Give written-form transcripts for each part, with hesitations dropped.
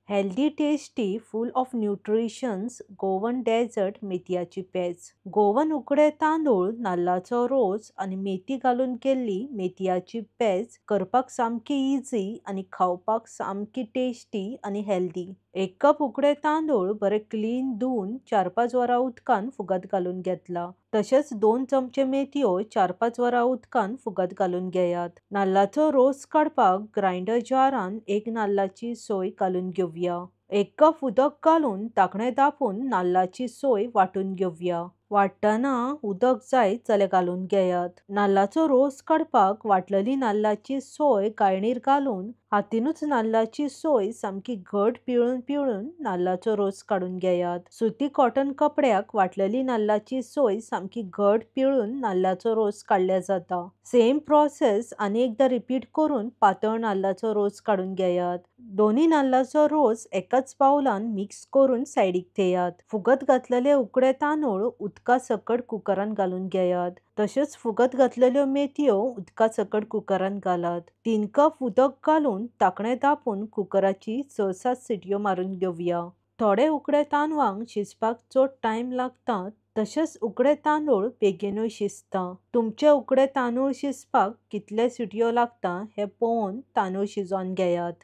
Healthy tasty full of nutritions Goan dessert मेथयाची पेज। Goan उकडे तांदूळ, नाल्लाचो रोस आणि मेथी घालून केल्ली मेथयाची पेज करपाक सामकी इजी आणि खावपाक सामकी टेस्टी आणि हेल्दी। 1 कप उकडे तांदूळ बरे क्लीन धुवन 4-5 वरां उदकान फुगत घालून घेतला। तशेंच 2 चमचे मेथयो 4-5 वरां उदकान फुगत घालून घेयात। नाल्लाचो रोस काडपाक ग्राइंडर जारान 1 नाल्लाची सोय घालून घेवया। 1 कप उदक घालून धाकणे धापून नाल्लाची सोय वाटून घेवया। वाटताना उदक जाय जाल्यार घालून घेयात। नाल्लाचो रोस काडपाक वाटलेली नाल्लाची सोय गाळणीर घालून हातीनूच नाल्लाची सोय सामकी घट पिळून पिळून नाल्लाचो रोस काडून घेयात। सुती कॉटन कपड्याक वाटलेली नाल्लाची सोय सामकी घट पिळून नाल्लाचो रोस काडल्या जाता। सेम प्रोसेस आनी एकदा रिपीट करून पातळ नाल्लाचो रोस काडून घेयात। दोन्ही नाल्लाचो रोस एकाच बाउलान मिक्स करून सायडीक थेयात। फुगत घातलेले उकडे तांदूळ उदका सकट कुकरान घालून घेयात। तशेंच फुगत घातलेल्यो मेथयो उदका सकट कुकरान घालात। 3 कप उदक घालून धाकणे धापून कुकराची 6-7 सिटयो मारून घेवया। थोडे उकडे तांदळांक शिजपाक चड टाइम लागता, तशेंच उकडे तांदूळ बेगीनूय शिजता। तुमचे उकडे तांदूळ शिजपाक कितले सिटयो लागता हें पळोवन तांदूळ शिजोवन घेयात।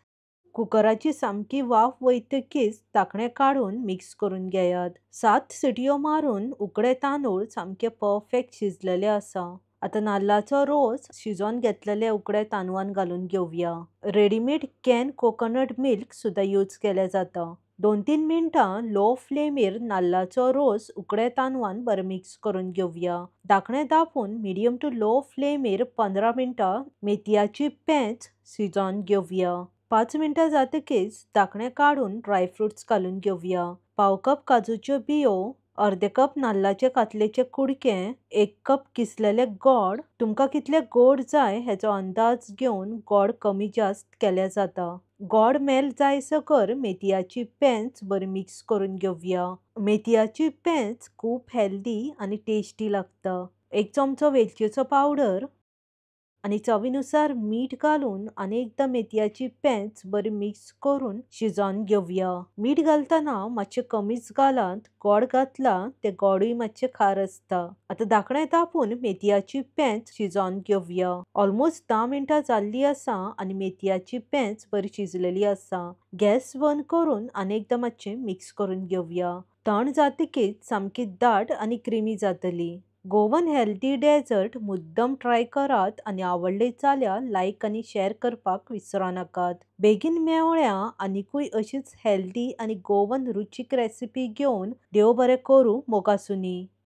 कुकराची सामकी वाफ वयतकीच धाकणे काढून मिक्स करून घेयात। 7 सिटयो मारून उकडे तांदूळ सामके परफेक्ट शिजलेले आसा। आता नाल्लाचो रोस शिजोवन घेतलेले उकडे तांदळान घालून घेवया। रेडीमेड कॅन कोकोनट मिल्क सुद्धा यूज केले जाता। 2-3 मिनिटां लो फ्लेमीर नाल्लाचो रोस उकडे तांदळान बरें मिक्स करून घेवया। धाकणे धापून मिडियम टू लो फ्लेमीर 15 मिनिटां मेथयाची पेज शिजोवन घेवया। 5 मिनिटां जातकीच धाकणे काढून ड्रायफ्रुट्स घालून घेवया। पाव कप काजूच्यो बियो, अर्दे कप नाल्लाचे कातलेचे कुडके, 1 कप किसलेले गोड। तुमकां कितले गोड जाय हेचो अंदाज घेवन गोड कमी जास्त केले जाता। गोड मेल्ट जायसकर मेथयाची पेज बरी मिक्स करून घेवया। मेथयाची पेज खूप हेल्दी आणि टेस्टी लागता। 1 चमचो वेलचीचो पावडर आणि चवीनुसार मीठ घालून आणि एकदा मेथयाची पेज बरी मिक्स करून शिजोवन घेवया। मीठ घालताना मातशें कमीच घालात, गोड घातला ते गोडूय मातशें खार असता। आता धाकणे धापून मेथयाची पेज शिजोवन घेवया। ऑलमोस्ट 10 मिनिटां जाल्ली आसा आणि मेथयाची पेज बरी शिजलेली आसा। गॅस बंद करून आणि एकदा मातशें मिक्स करून घेवया। थंड जातकीच सामकी दाट आणि क्रीमी जातली। गोवन हेल्दी डेझर्ट मुद्दम ट्राय करात आणि आवडले जाल्यार लायक आणि शेअर करपाक विसरू नाकात। बेगीन मेवळ्या आनीकूय अशीच हेल्दी आणि गोवन रुचीक रेसिपी घेवन देव बरें करूं मोगासुनी।